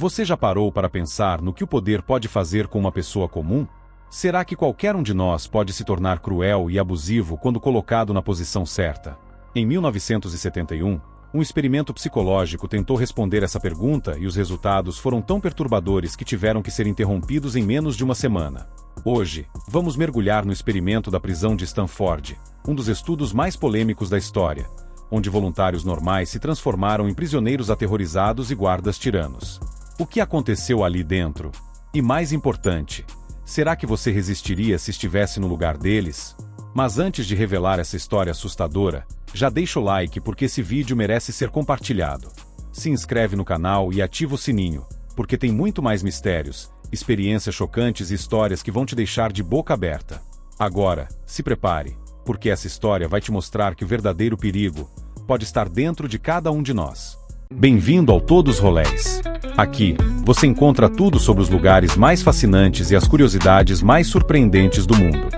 Você já parou para pensar no que o poder pode fazer com uma pessoa comum? Será que qualquer um de nós pode se tornar cruel e abusivo quando colocado na posição certa? Em 1971, um experimento psicológico tentou responder essa pergunta e os resultados foram tão perturbadores que tiveram que ser interrompidos em menos de uma semana. Hoje, vamos mergulhar no experimento da prisão de Stanford, um dos estudos mais polêmicos da história, onde voluntários normais se transformaram em prisioneiros aterrorizados e guardas tiranos. O que aconteceu ali dentro? E mais importante, será que você resistiria se estivesse no lugar deles? Mas antes de revelar essa história assustadora, já deixa o like porque esse vídeo merece ser compartilhado. Se inscreve no canal e ativa o sininho, porque tem muito mais mistérios, experiências chocantes e histórias que vão te deixar de boca aberta. Agora, se prepare, porque essa história vai te mostrar que o verdadeiro perigo pode estar dentro de cada um de nós. Bem-vindo ao Todos Rolés. Aqui, você encontra tudo sobre os lugares mais fascinantes e as curiosidades mais surpreendentes do mundo.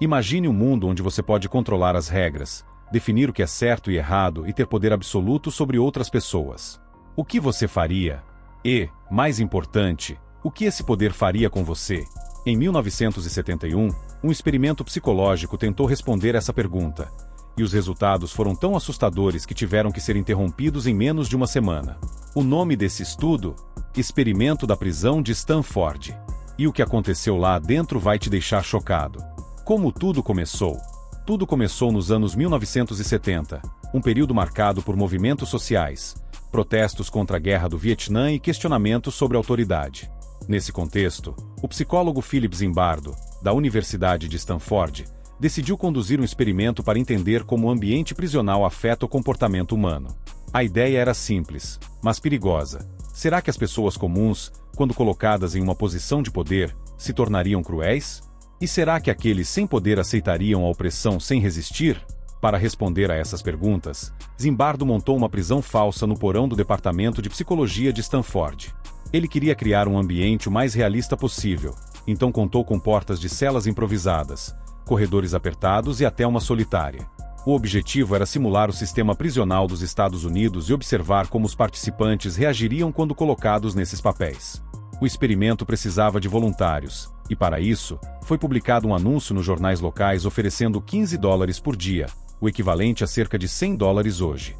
Imagine um mundo onde você pode controlar as regras, definir o que é certo e errado e ter poder absoluto sobre outras pessoas. O que você faria? E, mais importante, o que esse poder faria com você? Em 1971, um experimento psicológico tentou responder essa pergunta, e os resultados foram tão assustadores que tiveram que ser interrompidos em menos de uma semana. O nome desse estudo? Experimento da prisão de Stanford. E o que aconteceu lá dentro vai te deixar chocado. Como tudo começou? Tudo começou nos anos 1970, um período marcado por movimentos sociais, protestos contra a guerra do Vietnã e questionamentos sobre a autoridade. Nesse contexto, o psicólogo Philip Zimbardo, da Universidade de Stanford, decidiu conduzir um experimento para entender como o ambiente prisional afeta o comportamento humano. A ideia era simples, mas perigosa. Será que as pessoas comuns, quando colocadas em uma posição de poder, se tornariam cruéis? E será que aqueles sem poder aceitariam a opressão sem resistir? Para responder a essas perguntas, Zimbardo montou uma prisão falsa no porão do Departamento de Psicologia de Stanford. Ele queria criar um ambiente o mais realista possível, então contou com portas de celas improvisadas, corredores apertados e até uma solitária. O objetivo era simular o sistema prisional dos Estados Unidos e observar como os participantes reagiriam quando colocados nesses papéis. O experimento precisava de voluntários, e para isso, foi publicado um anúncio nos jornais locais oferecendo $15 por dia, o equivalente a cerca de $100 hoje.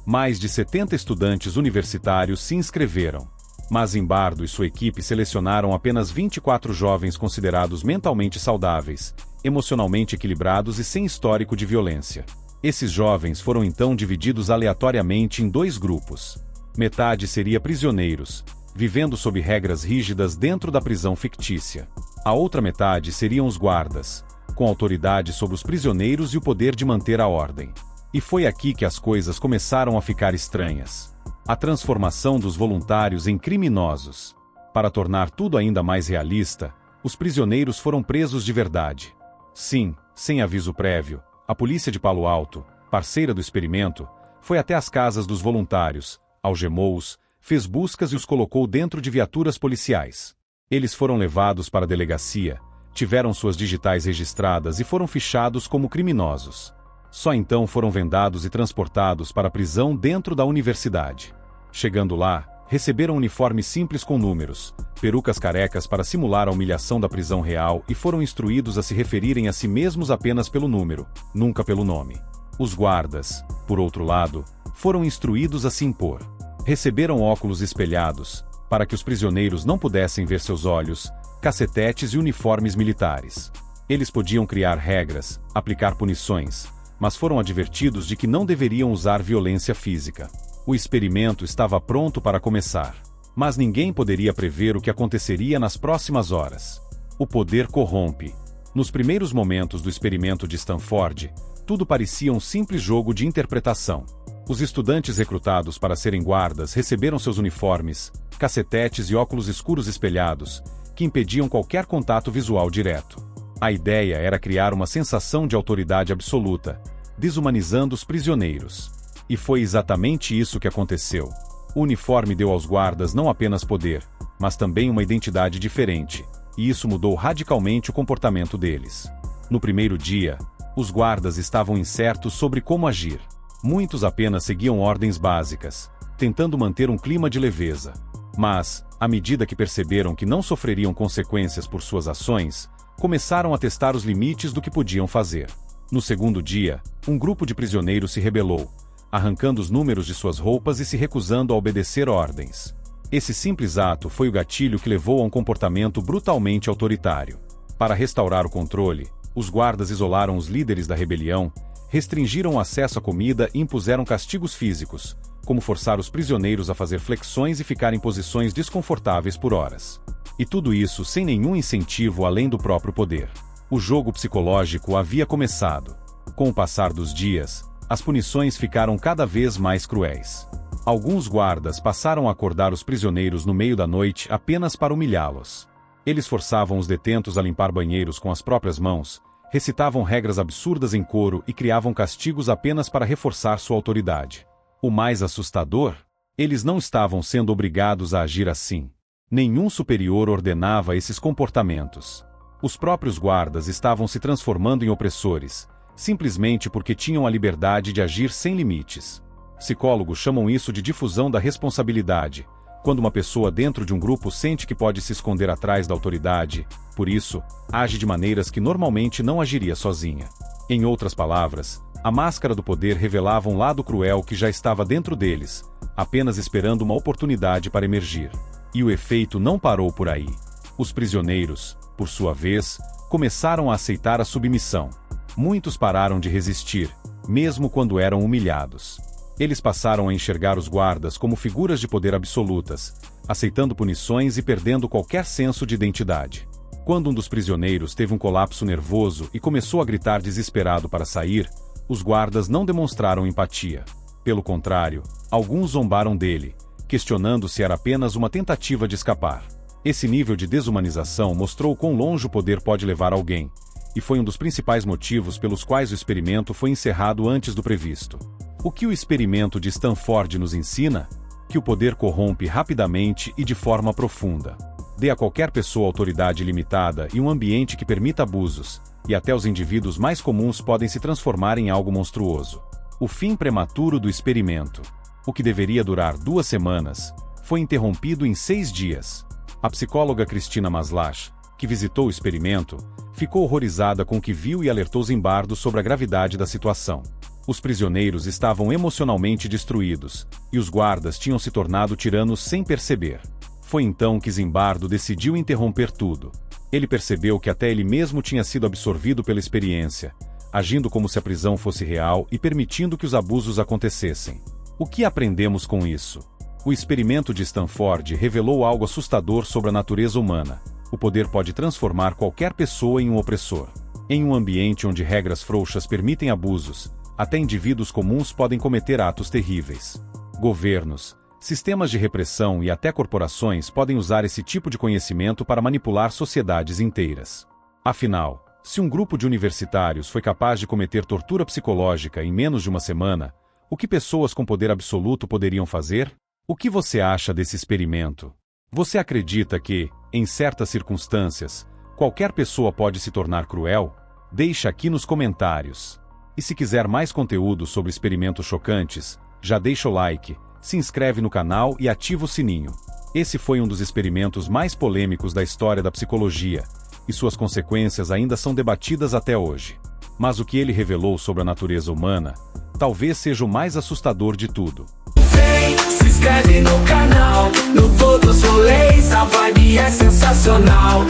Mais de 70 estudantes universitários se inscreveram, mas Zimbardo e sua equipe selecionaram apenas 24 jovens considerados mentalmente saudáveis, emocionalmente equilibrados e sem histórico de violência. Esses jovens foram então divididos aleatoriamente em dois grupos. Metade seria prisioneiros, vivendo sob regras rígidas dentro da prisão fictícia. A outra metade seriam os guardas, com autoridade sobre os prisioneiros e o poder de manter a ordem. E foi aqui que as coisas começaram a ficar estranhas. A transformação dos voluntários em criminosos. Para tornar tudo ainda mais realista, os prisioneiros foram presos de verdade. Sim, sem aviso prévio, a polícia de Palo Alto, parceira do experimento, foi até as casas dos voluntários, algemou-os, fez buscas e os colocou dentro de viaturas policiais. Eles foram levados para a delegacia, tiveram suas digitais registradas e foram fichados como criminosos. Só então foram vendados e transportados para a prisão dentro da universidade. Chegando lá, receberam uniformes simples com números, perucas carecas para simular a humilhação da prisão real e foram instruídos a se referirem a si mesmos apenas pelo número, nunca pelo nome. Os guardas, por outro lado, foram instruídos a se impor. Receberam óculos espelhados, para que os prisioneiros não pudessem ver seus olhos, cacetetes e uniformes militares. Eles podiam criar regras, aplicar punições, mas foram advertidos de que não deveriam usar violência física. O experimento estava pronto para começar, mas ninguém poderia prever o que aconteceria nas próximas horas. O poder corrompe. Nos primeiros momentos do experimento de Stanford, tudo parecia um simples jogo de interpretação. Os estudantes recrutados para serem guardas receberam seus uniformes, cacetetes e óculos escuros espelhados, que impediam qualquer contato visual direto. A ideia era criar uma sensação de autoridade absoluta, desumanizando os prisioneiros. E foi exatamente isso que aconteceu. O uniforme deu aos guardas não apenas poder, mas também uma identidade diferente, e isso mudou radicalmente o comportamento deles. No primeiro dia, os guardas estavam incertos sobre como agir. Muitos apenas seguiam ordens básicas, tentando manter um clima de leveza. Mas, à medida que perceberam que não sofreriam consequências por suas ações, começaram a testar os limites do que podiam fazer. No segundo dia, um grupo de prisioneiros se rebelou, arrancando os números de suas roupas e se recusando a obedecer ordens. Esse simples ato foi o gatilho que levou a um comportamento brutalmente autoritário. Para restaurar o controle, os guardas isolaram os líderes da rebelião, restringiram o acesso à comida e impuseram castigos físicos, como forçar os prisioneiros a fazer flexões e ficar em posições desconfortáveis por horas. E tudo isso sem nenhum incentivo além do próprio poder. O jogo psicológico havia começado. Com o passar dos dias, as punições ficaram cada vez mais cruéis. Alguns guardas passaram a acordar os prisioneiros no meio da noite apenas para humilhá-los. Eles forçavam os detentos a limpar banheiros com as próprias mãos, recitavam regras absurdas em coro e criavam castigos apenas para reforçar sua autoridade. O mais assustador? Eles não estavam sendo obrigados a agir assim. Nenhum superior ordenava esses comportamentos. Os próprios guardas estavam se transformando em opressores, simplesmente porque tinham a liberdade de agir sem limites. Psicólogos chamam isso de difusão da responsabilidade, quando uma pessoa dentro de um grupo sente que pode se esconder atrás da autoridade, por isso, age de maneiras que normalmente não agiria sozinha. Em outras palavras, a máscara do poder revelava um lado cruel que já estava dentro deles, apenas esperando uma oportunidade para emergir. E o efeito não parou por aí. Os prisioneiros, por sua vez, começaram a aceitar a submissão. Muitos pararam de resistir, mesmo quando eram humilhados. Eles passaram a enxergar os guardas como figuras de poder absolutas, aceitando punições e perdendo qualquer senso de identidade. Quando um dos prisioneiros teve um colapso nervoso e começou a gritar desesperado para sair, os guardas não demonstraram empatia. Pelo contrário, alguns zombaram dele, questionando se era apenas uma tentativa de escapar. Esse nível de desumanização mostrou quão longe o poder pode levar alguém, e foi um dos principais motivos pelos quais o experimento foi encerrado antes do previsto. O que o experimento de Stanford nos ensina? Que o poder corrompe rapidamente e de forma profunda. Dê a qualquer pessoa autoridade limitada e um ambiente que permita abusos, e até os indivíduos mais comuns podem se transformar em algo monstruoso. O fim prematuro do experimento. O que deveria durar 2 semanas, foi interrompido em 6 dias. A psicóloga Cristina Maslach, que visitou o experimento, ficou horrorizada com o que viu e alertou Zimbardo sobre a gravidade da situação. Os prisioneiros estavam emocionalmente destruídos, e os guardas tinham se tornado tiranos sem perceber. Foi então que Zimbardo decidiu interromper tudo. Ele percebeu que até ele mesmo tinha sido absorvido pela experiência, agindo como se a prisão fosse real e permitindo que os abusos acontecessem. O que aprendemos com isso? O experimento de Stanford revelou algo assustador sobre a natureza humana. O poder pode transformar qualquer pessoa em um opressor. Em um ambiente onde regras frouxas permitem abusos, até indivíduos comuns podem cometer atos terríveis. Governos, sistemas de repressão e até corporações podem usar esse tipo de conhecimento para manipular sociedades inteiras. Afinal, se um grupo de universitários foi capaz de cometer tortura psicológica em menos de uma semana, o que pessoas com poder absoluto poderiam fazer? O que você acha desse experimento? Você acredita que, em certas circunstâncias, qualquer pessoa pode se tornar cruel? Deixa aqui nos comentários. E se quiser mais conteúdo sobre experimentos chocantes, já deixa o like, se inscreve no canal e ativa o sininho. Esse foi um dos experimentos mais polêmicos da história da psicologia, e suas consequências ainda são debatidas até hoje. Mas o que ele revelou sobre a natureza humana, talvez seja o mais assustador de tudo. Vem, se inscreve no canal, no Todos Rolês, a vibe é sensacional.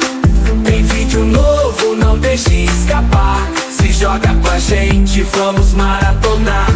Tem vídeo novo, não deixe escapar. Se joga com a gente, vamos maratonar.